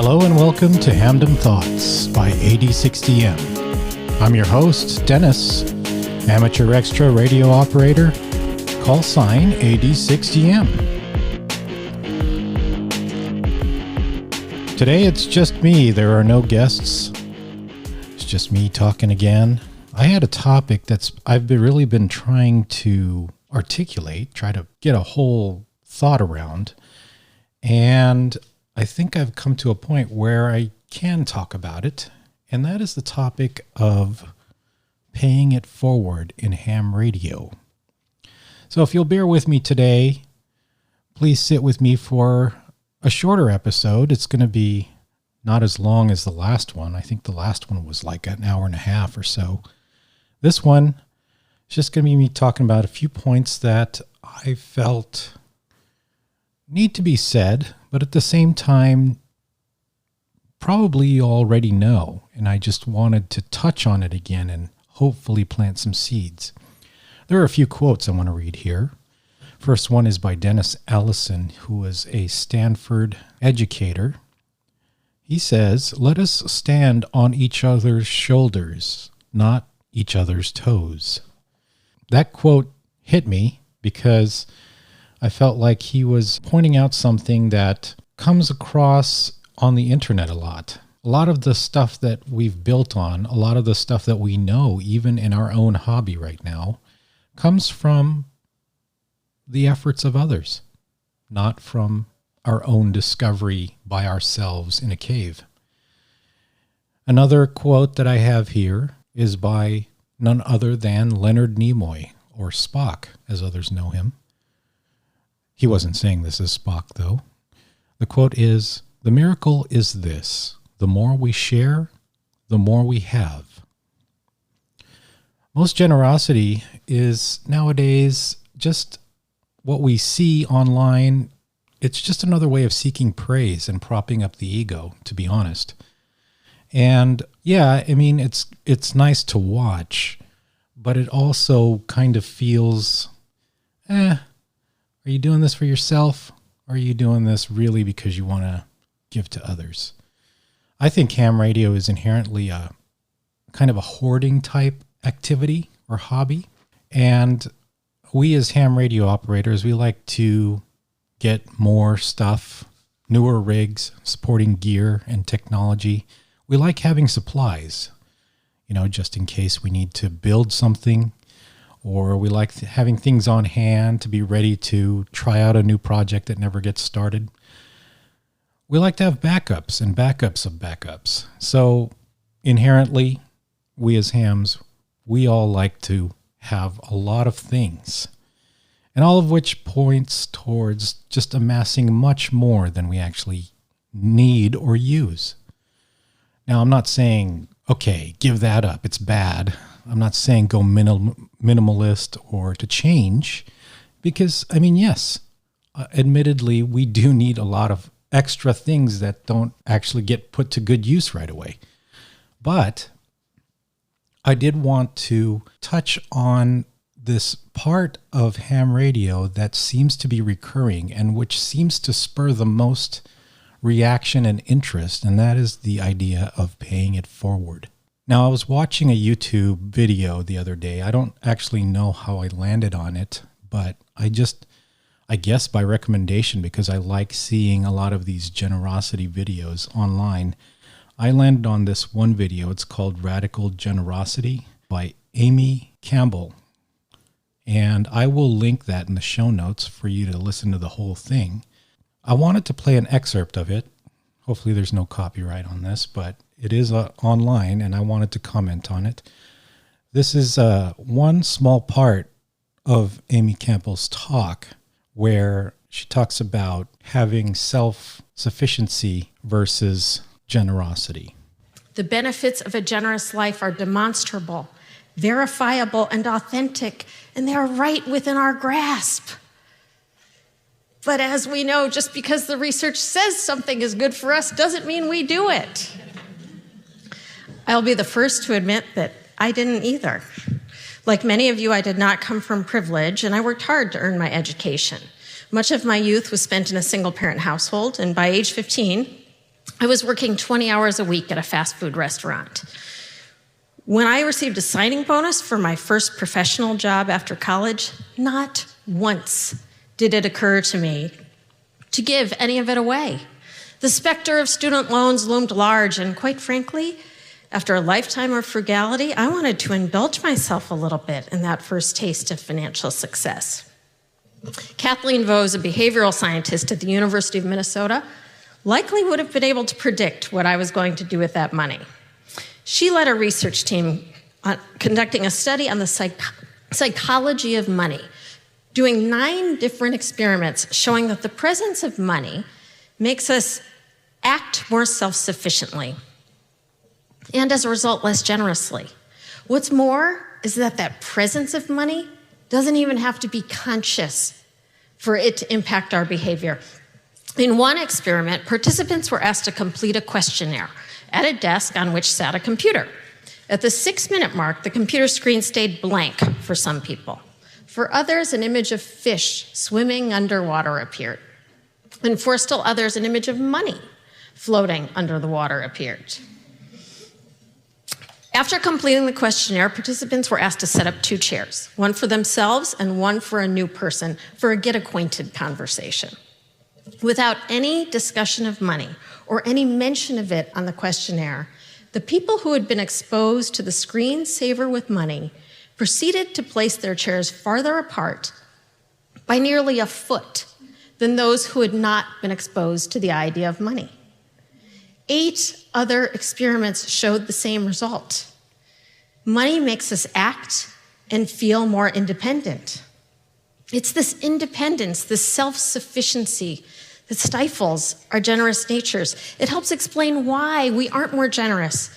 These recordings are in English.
Hello and welcome to Hamden Thoughts by AD60M. I'm your host, Dennis, amateur extra radio operator, call sign AD60M. Today it's just me, there are no guests. It's just me talking again. I had a topic I've really been trying to articulate, try to get a whole thought around, and I think I've come to a point where I can talk about it, and that is the topic of paying it forward in ham radio. So if you'll bear with me today, please sit with me for a shorter episode. It's going to be not as long as the last one. I think the last one was like an hour and a half or so. This one is just going to be me talking about a few points that I felt need to be said, but at the same time, probably you already know, and I just wanted to touch on it again and hopefully plant some seeds. There are a few quotes I want to read here. First one is by Dennis Allison, who is a Stanford educator. He says, "Let us stand on each other's shoulders, not each other's toes." That quote hit me because I felt like he was pointing out something that comes across on the internet a lot. A lot of the stuff that we've built on, a lot of the stuff that we know, even in our own hobby right now, comes from the efforts of others, not from our own discovery by ourselves in a cave. Another quote that I have here is by none other than Leonard Nimoy, or Spock, as others know him. He wasn't saying this as Spock, though. The quote is, "The miracle is this: the more we share, the more we have." Most generosity is nowadays just what we see online. It's just another way of seeking praise and propping up the ego, to be honest. And yeah, I mean, it's nice to watch, but it also kind of feels, are you doing this for yourself? Or are you doing this really because you want to give to others? I think ham radio is inherently a kind of a hoarding type activity or hobby. And we as ham radio operators, we like to get more stuff, newer rigs, supporting gear and technology. We like having supplies, just in case we need to build something, or we like having things on hand to be ready to try out a new project that never gets started. We like to have backups and backups of backups. So inherently, we as hams, we all like to have a lot of things, and all of which points towards just amassing much more than we actually need or use. Now, I'm not saying, okay, give that up, it's bad. I'm not saying go minimalist or to change, because, yes, admittedly, we do need a lot of extra things that don't actually get put to good use right away. But I did want to touch on this part of ham radio that seems to be recurring and which seems to spur the most reaction and interest, and that is the idea of paying it forward. Now, I was watching a YouTube video the other day. I don't actually know how I landed on it, but I guess by recommendation, because I like seeing a lot of these generosity videos online, I landed on this one video. It's called Radical Generosity by Campbell. And I will link that in the show notes for you to listen to the whole thing. I wanted to play an excerpt of it. Hopefully there's no copyright on this, but it is online, and I wanted to comment on it. This is one small part of Amy Campbell's talk where she talks about having self-sufficiency versus generosity. The benefits of a generous life are demonstrable, verifiable, and authentic, and they are right within our grasp. But as we know, just because the research says something is good for us doesn't mean we do it. I'll be the first to admit that I didn't either. Like many of you, I did not come from privilege, and I worked hard to earn my education. Much of my youth was spent in a single-parent household, and by age 15, I was working 20 hours a week at a fast food restaurant. When I received a signing bonus for my first professional job after college, not once did it occur to me to give any of it away. The specter of student loans loomed large, and quite frankly, after a lifetime of frugality, I wanted to indulge myself a little bit in that first taste of financial success. Kathleen Vose, a behavioral scientist at the University of Minnesota, likely would have been able to predict what I was going to do with that money. She led a research team conducting a study on the psychology of money, doing 9 different experiments showing that the presence of money makes us act more self-sufficiently, and as a result, less generously. What's more is that presence of money doesn't even have to be conscious for it to impact our behavior. In one experiment, participants were asked to complete a questionnaire at a desk on which sat a computer. At the 6-minute mark, the computer screen stayed blank for some people. For others, an image of fish swimming underwater appeared. And for still others, an image of money floating under the water appeared. After completing the questionnaire, participants were asked to set up 2 chairs, one for themselves and one for a new person, for a get-acquainted conversation. Without any discussion of money or any mention of it on the questionnaire, the people who had been exposed to the screensaver with money proceeded to place their chairs farther apart by nearly a foot than those who had not been exposed to the idea of money. 8 other experiments showed the same result. Money makes us act and feel more independent. It's this independence, this self-sufficiency that stifles our generous natures. It helps explain why we aren't more generous,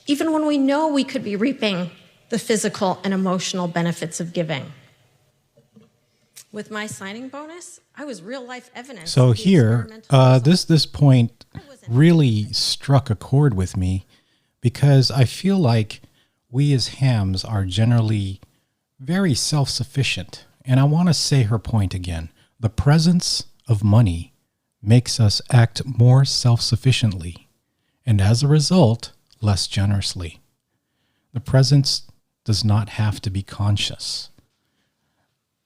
even when we know we could be reaping the physical and emotional benefits of giving. With my signing bonus, I was real-life evidence. So here, this point really struck a chord with me, because I feel like we as hams are generally very self-sufficient. And I want to say her point again. The presence of money makes us act more self-sufficiently, and as a result, less generously. The presence does not have to be conscious.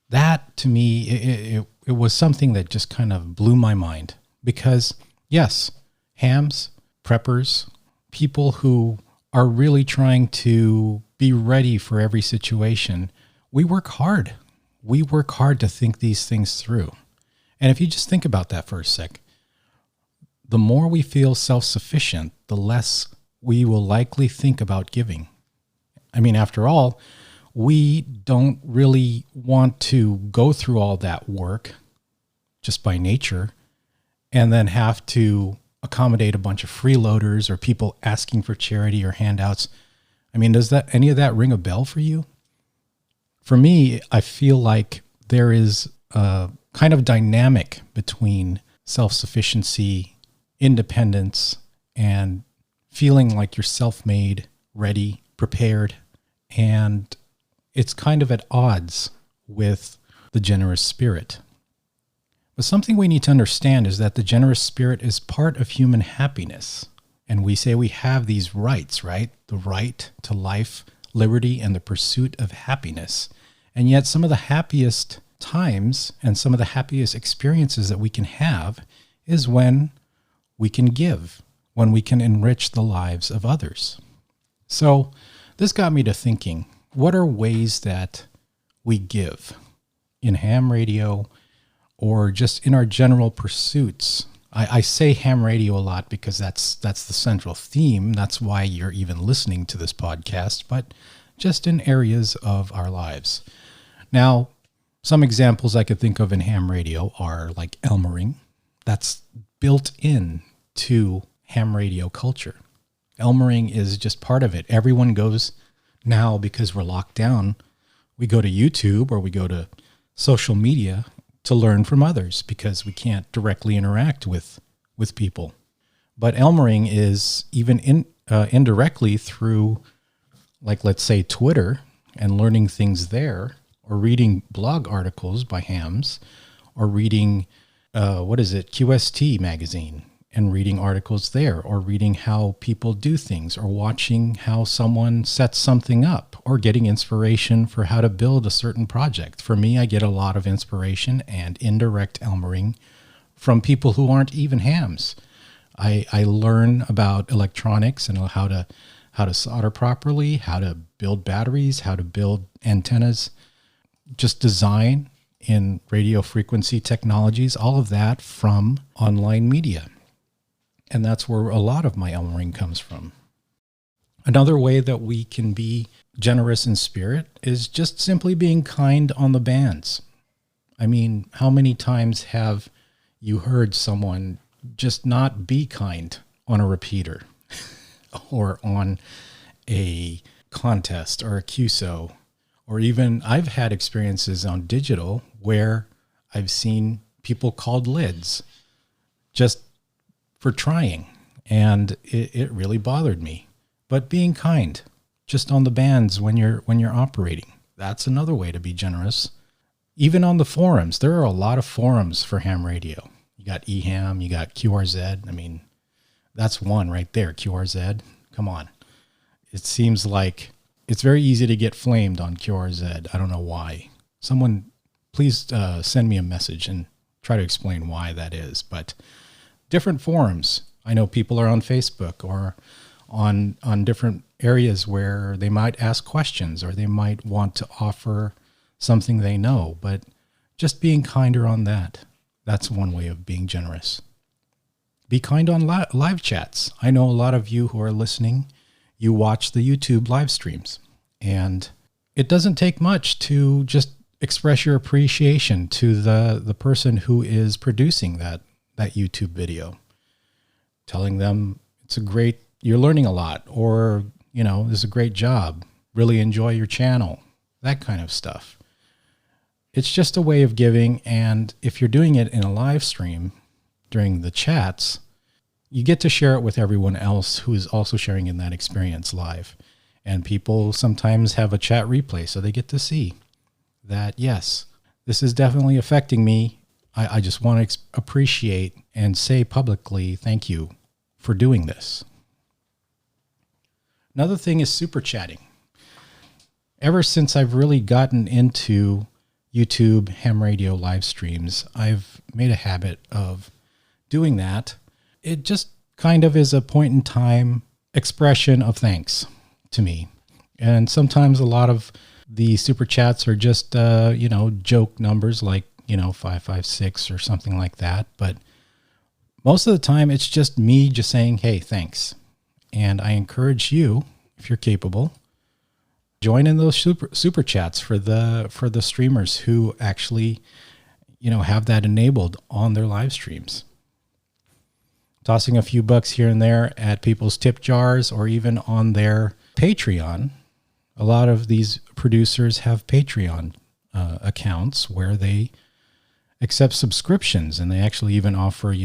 That, to me, it was something that just kind of blew my mind. Because, yes, hams, preppers, people who are really trying to be ready for every situation, we work hard. We work hard to think these things through. And if you just think about that for a sec, the more we feel self-sufficient, the less we will likely think about giving. I mean, after all, we don't really want to go through all that work just by nature and then have to accommodate a bunch of freeloaders or people asking for charity or handouts. I mean, does any of that ring a bell for you? For me, I feel like there is a kind of dynamic between self-sufficiency, independence, and feeling like you're self-made, ready, prepared, and it's kind of at odds with the generous spirit. But something we need to understand is that the generous spirit is part of human happiness. And we say we have these rights, right? The right to life, liberty, and the pursuit of happiness. And yet some of the happiest times and some of the happiest experiences that we can have is when we can give, when we can enrich the lives of others. So this got me to thinking, what are ways that we give in ham radio or just in our general pursuits? I say ham radio a lot because that's the central theme. That's why you're even listening to this podcast, but just in areas of our lives. Now, some examples I could think of in ham radio are like Elmering. That's built in to ham radio culture. Elmering is just part of it. Everyone goes now, because we're locked down, we go to YouTube or we go to social media to learn from others because we can't directly interact with people. But Elmering is even indirectly through, like, let's say Twitter and learning things there, or reading blog articles by hams, or reading, QST magazine and reading articles there, or reading how people do things, or watching how someone sets something up, or getting inspiration for how to build a certain project. For me, I get a lot of inspiration and indirect Elmering from people who aren't even hams. I learn about electronics and how to solder properly, how to build batteries, how to build antennas, just design in radio frequency technologies, all of that from online media. And that's where a lot of my Elmering comes from. Another way that we can be generous in spirit is just simply being kind on the bands. I mean, how many times have you heard someone just not be kind on a repeater or on a contest or a QSO? Or even I've had experiences on digital where I've seen people called lids just for trying, and it really bothered me. But being kind just on the bands when you're operating, that's another way to be generous. Even on the forums, there are a lot of forums for ham radio. You got eHam, you got QRZ. I mean, that's one right there, QRZ. Come on. It seems like it's very easy to get flamed on QRZ. I don't know why. Someone, please send me a message and try to explain why that is. But different forums. I know people are on Facebook or on different areas where they might ask questions or they might want to offer something they know. But just being kinder on that, that's one way of being generous. Be kind on live chats. I know a lot of you who are listening, you watch the YouTube live streams, and it doesn't take much to just express your appreciation to the person who is producing that YouTube video, telling them you're learning a lot, or, this is a great job, really enjoy your channel, that kind of stuff. It's just a way of giving, and if you're doing it in a live stream during the chats, you get to share it with everyone else who is also sharing in that experience live. And people sometimes have a chat replay, so they get to see that, yes, this is definitely affecting me. I just want to appreciate and say publicly, thank you for doing this. Another thing is super chatting. Ever since I've really gotten into YouTube ham radio live streams, I've made a habit of doing that. It just kind of is a point in time expression of thanks to me. And sometimes a lot of the super chats are just, joke numbers like, 556 or something like that. But most of the time it's just me just saying, hey, thanks. And I encourage you, if you're capable, join in those super chats for the streamers who actually, have that enabled on their live streams. Tossing a few bucks here and there at people's tip jars or even on their Patreon. A lot of these producers have Patreon accounts where they accept subscriptions, and they actually even offer,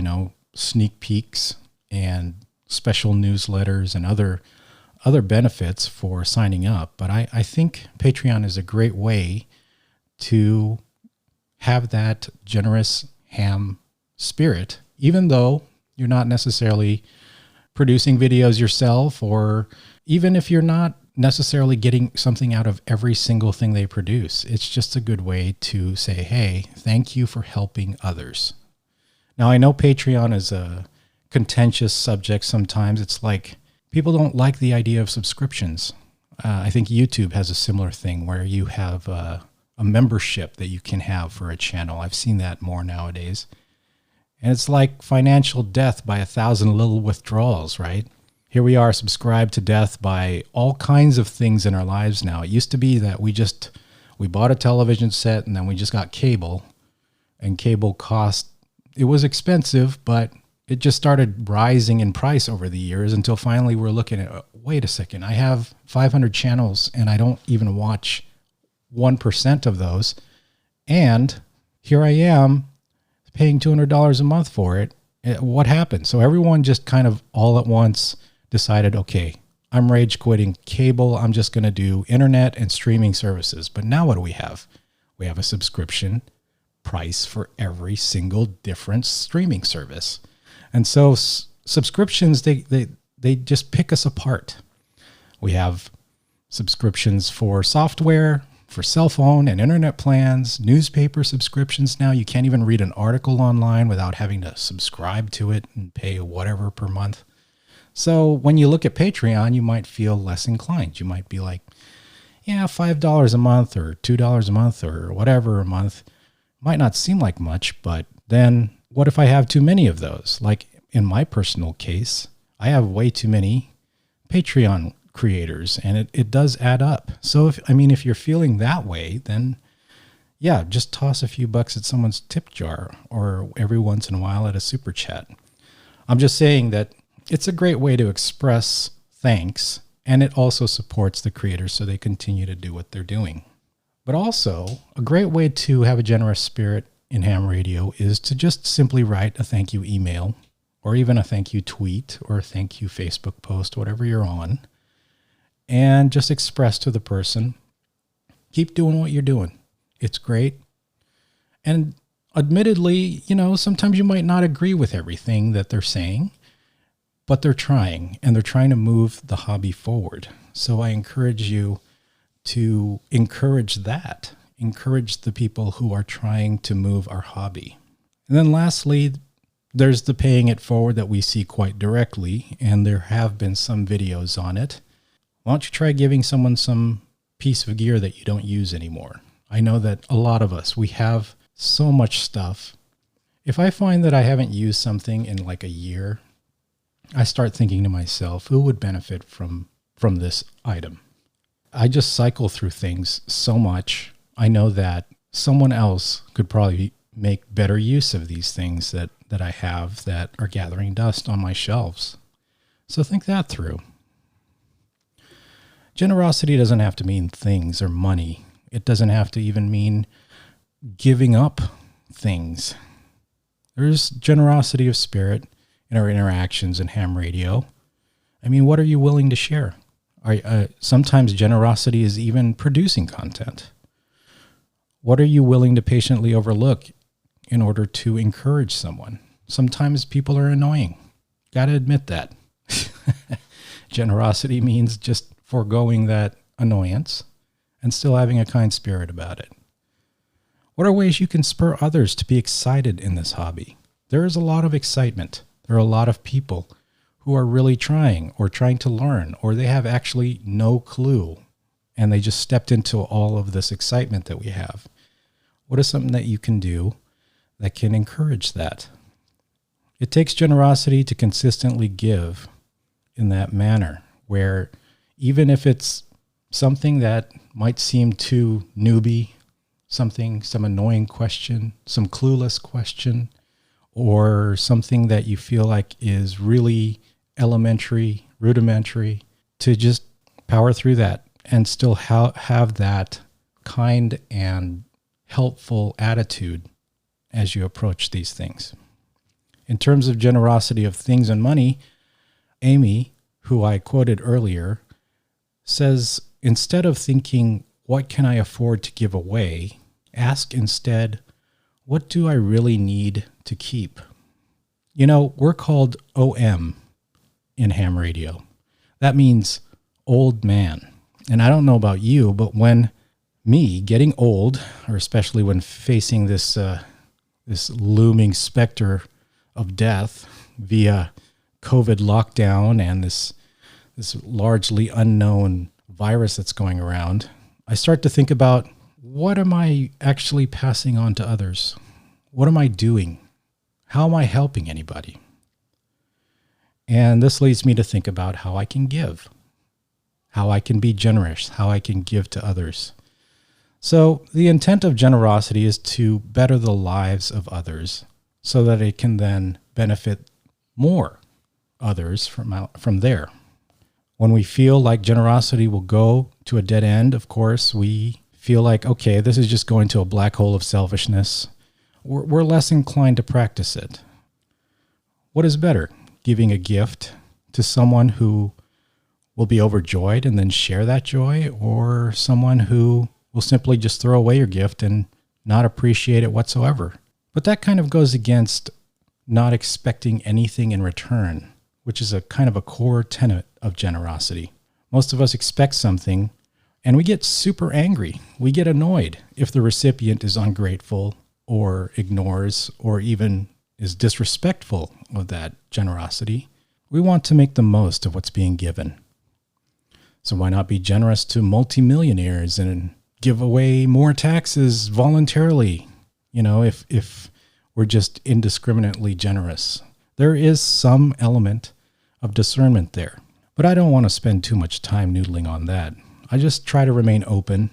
sneak peeks and special newsletters and other benefits for signing up. But I think Patreon is a great way to have that generous ham spirit, even though you're not necessarily producing videos yourself, or even if you're not necessarily getting something out of every single thing they produce. It's just a good way to say, hey, thank you for helping others. Now, I know Patreon is a contentious subject sometimes. It's like people don't like the idea of subscriptions. I think YouTube has a similar thing where you have a membership that you can have for a channel. I've seen that more nowadays. And it's like financial death by 1,000 little withdrawals, right? Here we are, subscribed to death by all kinds of things in our lives now. It used to be that we bought a television set and then we just got cable, and cable cost, it was expensive, but it just started rising in price over the years until finally we're looking at, wait a second, I have 500 channels and I don't even watch 1% of those. And here I am paying $200 a month for it. What happened? So everyone just kind of all at once decided, okay, I'm rage quitting cable. I'm just going to do internet and streaming services. But now what do we have? We have a subscription price for every single different streaming service. And so subscriptions, they just pick us apart. We have subscriptions for software, for cell phone and internet plans, newspaper subscriptions. Now you can't even read an article online without having to subscribe to it and pay whatever per month. So when you look at Patreon, you might feel less inclined. You might be like, yeah, $5 a month or $2 a month or whatever a month might not seem like much, but then what if I have too many of those? Like in my personal case, I have way too many Patreon creators, and it does add up. So if you're feeling that way, then yeah, just toss a few bucks at someone's tip jar or every once in a while at a super chat. I'm just saying that it's a great way to express thanks, and it also supports the creators so they continue to do what they're doing. But also, a great way to have a generous spirit in ham radio is to just simply write a thank you email, or even a thank you tweet, or a thank you Facebook post, whatever you're on, and just express to the person, keep doing what you're doing. It's great. And admittedly, sometimes you might not agree with everything that they're saying, but they're trying, and they're trying to move the hobby forward. So I encourage you to encourage that. Encourage the people who are trying to move our hobby. And then lastly, there's the paying it forward that we see quite directly, and there have been some videos on it. Why don't you try giving someone some piece of gear that you don't use anymore? I know that a lot of us, we have so much stuff. If I find that I haven't used something in like a year, I start thinking to myself, who would benefit from this item? I just cycle through things so much. I know that someone else could probably make better use of these things that I have that are gathering dust on my shelves. So think that through. Generosity doesn't have to mean things or money. It doesn't have to even mean giving up things. There's generosity of spirit in our interactions in ham radio. I mean, what are you willing to share? Sometimes generosity is even producing content. What are you willing to patiently overlook in order to encourage someone? Sometimes people are annoying. Got to admit that. Generosity means just foregoing that annoyance and still having a kind spirit about it. What are ways you can spur others to be excited in this hobby? There is a lot of excitement. There are a lot of people who are really trying or trying to learn, or they have actually no clue, and they just stepped into all of this excitement that we have. What is something that you can do that can encourage that? It takes generosity to consistently give in that manner, where even if it's something that might seem too newbie, some annoying question, some clueless question, or something that you feel like is really elementary, rudimentary, to just power through that and still have that kind and helpful attitude as you approach these things. In terms of generosity of things and money, Amy, who I quoted earlier, says, instead of thinking, what can I afford to give away? Ask instead, what do I really need to keep? We're called OM in ham radio. That means old man. And I don't know about you, but when me getting old, or especially when facing this looming specter of death via COVID lockdown and this largely unknown virus that's going around, I start to think about, what am I actually passing on to others? What am I doing? How am I helping anybody? And this leads me to think about how I can give, how I can be generous, how I can give to others. So the intent of generosity is to better the lives of others so that it can then benefit more others from there. When we feel like generosity will go to a dead end, of course, we feel like, okay, this is just going to a black hole of selfishness. We're less inclined to practice it. What is better, giving a gift to someone who will be overjoyed and then share that joy, or someone who will simply just throw away your gift and not appreciate it whatsoever? But that kind of goes against not expecting anything in return, which is a kind of a core tenet of generosity. Most of us expect something and we get super angry. We get annoyed if the recipient is ungrateful or ignores or even is disrespectful of that generosity. We want to make the most of what's being given. So why not be generous to multimillionaires and give away more taxes voluntarily? If we're just indiscriminately generous. There is some element of discernment there. But I don't want to spend too much time noodling on that. I just try to remain open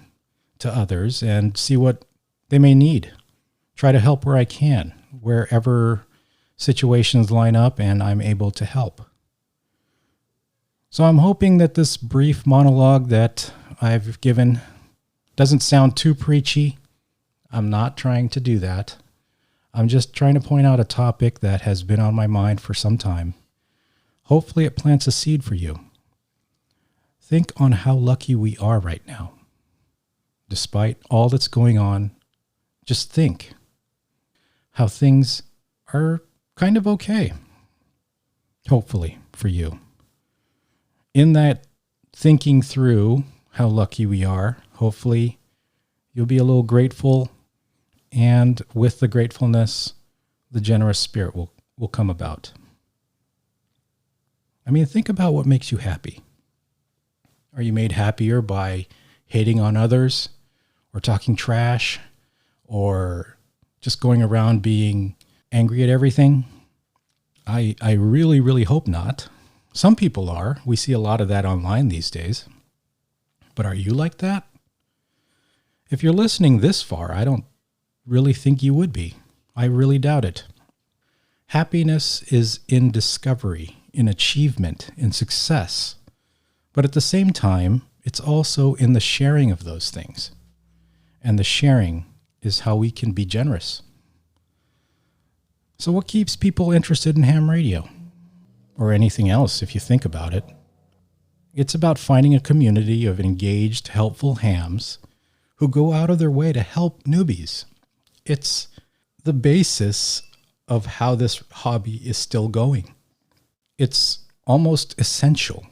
to others and see what they may need. Try to help where I can, wherever situations line up and I'm able to help. So I'm hoping that this brief monologue that I've given doesn't sound too preachy. I'm not trying to do that. I'm just trying to point out a topic that has been on my mind for some time. Hopefully it plants a seed for you. Think on how lucky we are right now. Despite all that's going on, just think how things are kind of okay. Hopefully for you. In that thinking through how lucky we are, hopefully you'll be a little grateful, and with the gratefulness, the generous spirit will come about. I mean, think about what makes you happy. Are you made happier by hating on others or talking trash or just going around being angry at everything? I really, really hope not. Some people are. We see a lot of that online these days. But are you like that? If you're listening this far, I don't really think you would be. I really doubt it. Happiness is in discovery, in achievement, in success. But at the same time, it's also in the sharing of those things. And the sharing is how we can be generous. So what keeps people interested in ham radio? Or anything else, if you think about it? It's about finding a community of engaged, helpful hams who go out of their way to help newbies. It's the basis of how this hobby is still going. It's almost essential.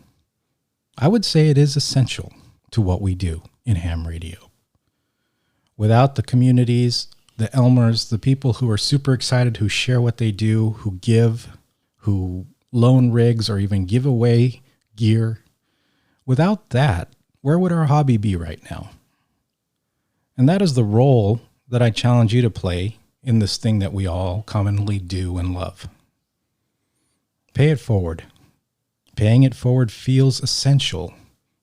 I would say it is essential to what we do in ham radio. Without the communities, the Elmers, the people who are super excited, who share what they do, who give, who loan rigs or even give away gear, without that, where would our hobby be right now? And that is the role that I challenge you to play in this thing that we all commonly do and love. Pay it forward. Paying it forward feels essential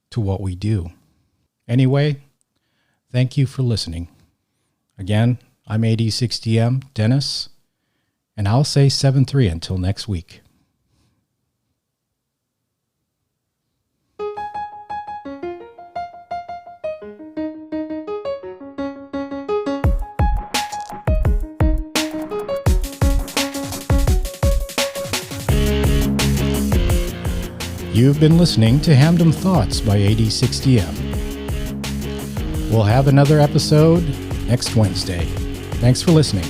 to what we do. Anyway, thank you for listening. Again, I'm AD60M, Dennis, and I'll say 7-3 until next week. You've been listening to Hamdom Thoughts by AD60M. We'll have another episode next Wednesday. Thanks for listening.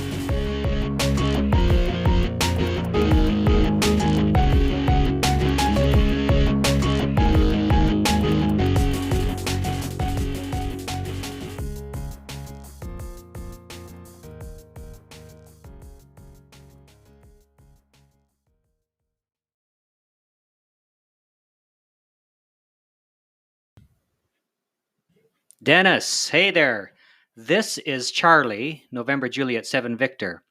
Dennis, hey there. This is Charlie, November Juliet 7 Victor.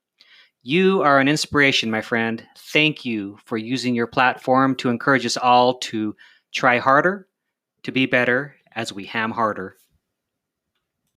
You are an inspiration, my friend. Thank you for using your platform to encourage us all to try harder, to be better as we ham harder.